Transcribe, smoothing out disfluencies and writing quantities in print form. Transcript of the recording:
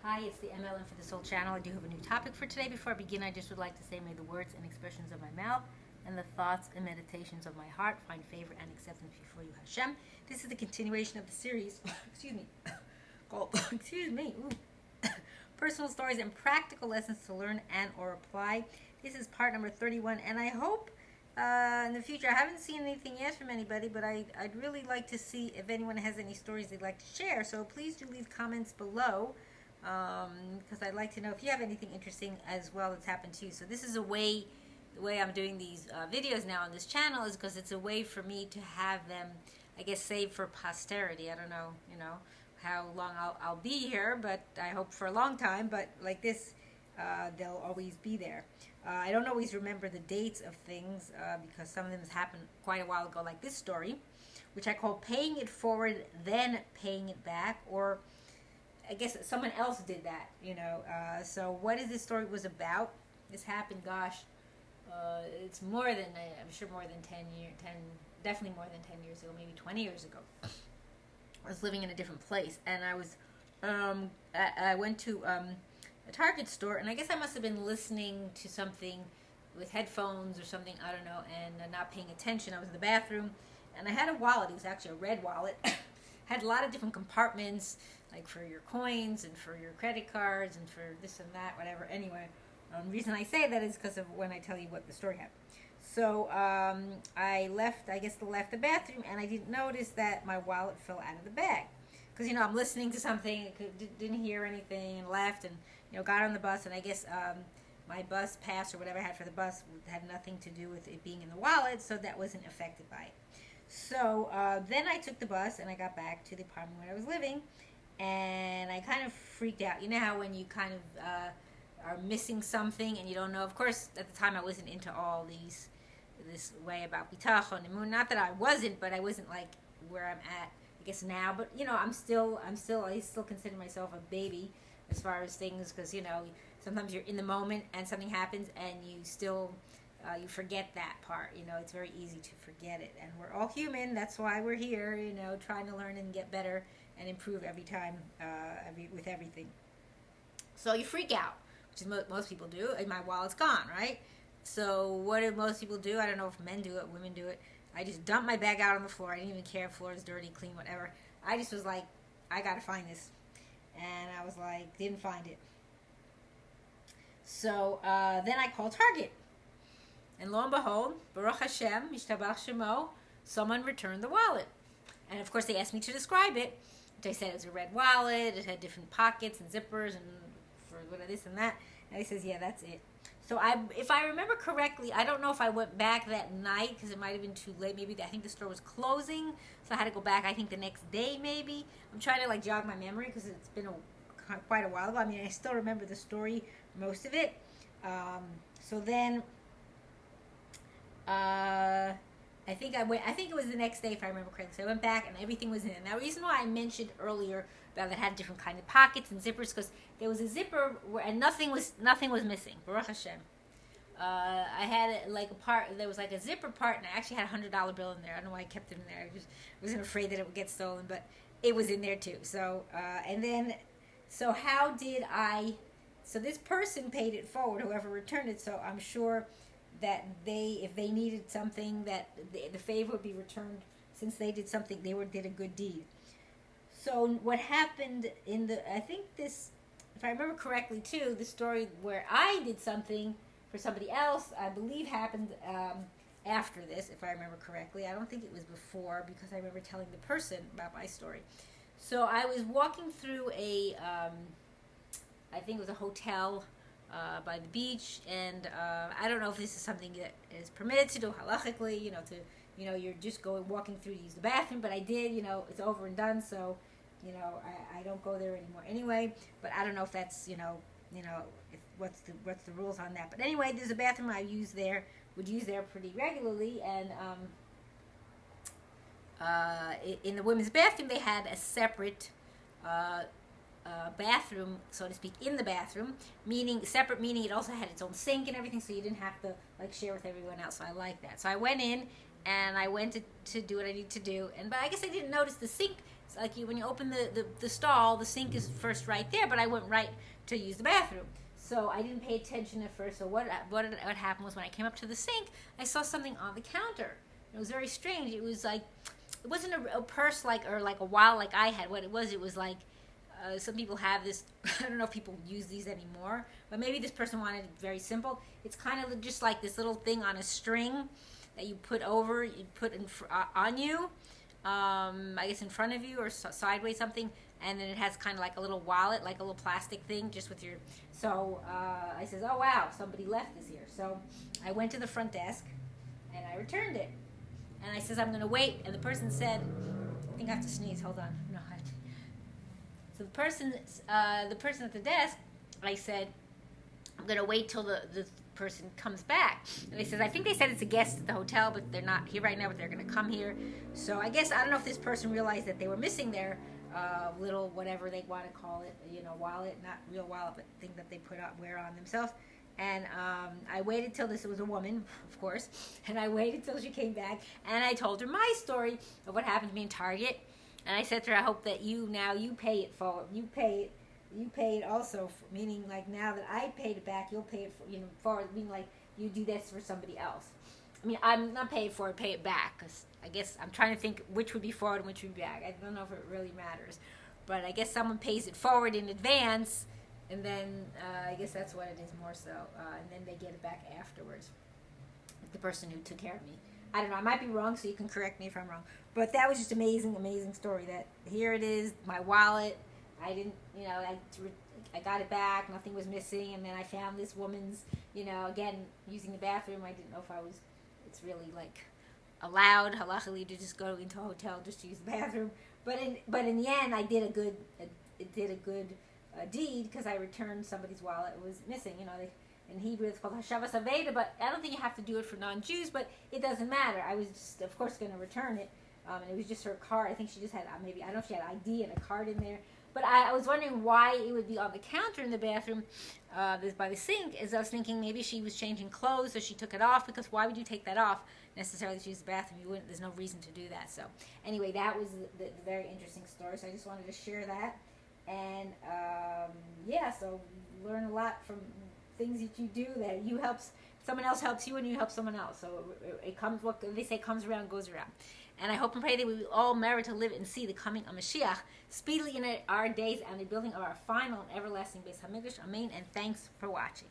Hi, it's the M.L.M for this whole channel. I do have a new topic for today. Before I begin, I just would like to say, may the words and expressions of my mouth and the thoughts and meditations of my heart find favor and acceptance before you, Hashem. This is the continuation of the series, excuse me, called, Personal Stories and Practical Lessons to Learn and or Apply. This is part number 31, and I hope in the future, I haven't seen anything yet from anybody, but I'd really like to see if anyone has any stories they'd like to share. So please do leave comments below, because I'd like to know if you have anything interesting as well that's happened to you. So this is the way I'm doing these videos now on this channel is because it's a way for me to have them, I guess, saved for posterity. I don't know, how long I'll be here, but I hope for a long time. But like this, they'll always be there. I don't always remember the dates of things because some of them has happened quite a while ago, like this story, which I call paying it forward, then paying it back, or I guess someone else did that, So what is this story was about? This happened, it's more than, I'm sure more than 10 years, definitely more than 10 years ago, maybe 20 years ago. I was living in a different place, and I went to a Target store, and I guess I must have been listening to something with headphones or something, I don't know, and not paying attention. I was in the bathroom, and I had a wallet. It was actually a red wallet. Had a lot of different compartments, like for your coins and for your credit cards and for this and that, whatever. Anyway, the reason I say that is because of when I tell you what the story happened. So I left the bathroom, and I didn't notice that my wallet fell out of the bag. Because, I'm listening to something, didn't hear anything, and left, and, got on the bus, and I guess my bus pass or whatever I had for the bus had nothing to do with it being in the wallet, so that wasn't affected by it. So then I took the bus, and I got back to the apartment where I was living, and I kind of freaked out. You know how when you kind of are missing something, and you don't know? Of course, at the time, I wasn't into all this way about bitachon and moon. Not that I wasn't, but I wasn't like where I'm at, I guess, now. But, I still consider myself a baby as far as things, because, sometimes you're in the moment and something happens and you still, you forget that part. It's very easy to forget it. And we're all human. That's why we're here, trying to learn and get better and improve every time with everything. So you freak out, which is most people do. And my wallet's gone, right? So what do most people do? I don't know if men do it, women do it. I just dumped my bag out on the floor. I didn't even care if the floor is dirty, clean, whatever. I just was like, I gotta find this. And I was like, didn't find it. So then I called Target. And lo and behold, Baruch HASHEM Yishtabach Shemo, someone returned the wallet. And of course they asked me to describe it. They said it was a red wallet, it had different pockets and zippers and for this and that. And he says, yeah, that's it. So if I remember correctly, I don't know if I went back that night because it might have been too late. Maybe I think the store was closing, so I had to go back. I think the next day, maybe. I'm trying to jog my memory because it's been quite a while ago. I mean, I still remember the story, most of it. So then, I think it was the next day, if I remember correctly. So I went back and everything was in it. Now, the reason why I mentioned earlier about it had different kind of pockets and zippers, because there was a zipper and nothing was missing. Baruch Hashem. I had there was a zipper part, and I actually had $100 bill in there. I don't know why I kept it in there. I just wasn't afraid that it would get stolen, but it was in there too. So so this person paid it forward, whoever returned it. So I'm sure that if they needed something, that the favor would be returned, since they did something, did a good deed. So what happened if I remember correctly too, the story where I did something for somebody else, I believe happened after this, if I remember correctly. I don't think it was before, because I remember telling the person about my story. So I was walking through I think it was a hotel by the beach, and I don't know if this is something that is permitted to do halachically, you're just walking through to use the bathroom, but I did, it's over and done, so, I don't go there anymore anyway, but I don't know if that's, what's the rules on that. But anyway, there's a bathroom would use there pretty regularly, and in the women's bathroom, they had a separate bathroom, so to speak, in the bathroom, meaning it also had its own sink and everything, so you didn't have to share with everyone else. So I like that. So I went in and I went to do what I need to do, but I guess I didn't notice the sink It's like when you open the stall, the sink is first right there, but I went right to use the bathroom. So I didn't pay attention at first. So what happened was when I came up to the sink, I saw something on the counter. It was very strange. It was like, it wasn't a purse or like a wallet like I had. What it was like, some people have this, I don't know if people use these anymore, but maybe this person wanted it very simple. It's kind of just like this little thing on a string that you put on you, I guess in front of you or sideways something, and then it has kind of like a little wallet, like a little plastic thing just with your, so I says, oh wow, somebody left this here. So I went to the front desk and I returned it. And I says, I'm going to wait. And the person said, I think I have to sneeze, hold on. No, I have to. So the person at the desk, I said, I'm going to wait till the person comes back. And they says, I think they said it's a guest at the hotel, but they're not here right now, but they're going to come here. So I guess, I don't know if this person realized that they were missing their little, whatever they want to call it, wallet, not real wallet, but thing that they wear on themselves. And I waited till this was a woman, of course, and I waited till she came back, and I told her my story of what happened to me in Target. And I said to her, I hope that you pay it forward. You pay it also, meaning like now that I paid it back, you'll pay it forward, meaning like you do this for somebody else. I mean, I'm not paying for it, pay it back, because I guess I'm trying to think which would be forward and which would be back. I don't know if it really matters. But I guess someone pays it forward in advance, and then I guess that's what it is more so. And then they get it back afterwards. The person who took care of me. I don't know. I might be wrong, so you can correct me if I'm wrong. But that was just amazing, amazing story. That here it is, my wallet. I didn't, I got it back. Nothing was missing. And then I found this woman's, again, using the bathroom. I didn't know if it's really like allowed, halachically, to just go into a hotel just to use the bathroom. But in the end, I did a good deed, because I returned somebody's wallet. It was missing, in Hebrew it's called Hashavas Aveda, but I don't think you have to do it for non-Jews, but it doesn't matter. I was just, of course, going to return it, and it was just her card. I think she just had, maybe, I don't know if she had ID and a card in there, but I was wondering why it would be on the counter in the bathroom by the sink, as I was thinking maybe she was changing clothes, so she took it off, because why would you take that off necessarily to use the bathroom? There's no reason to do that. So anyway, that was the very interesting story, so I just wanted to share that. And so learn a lot from things that you do, that someone else helps you and you help someone else. So it comes, what they say, comes around, goes around. And I hope and pray that we will all merit to live and see the coming of Mashiach speedily in our days and the building of our final and everlasting Beis Hamikdash. Amen. And thanks for watching.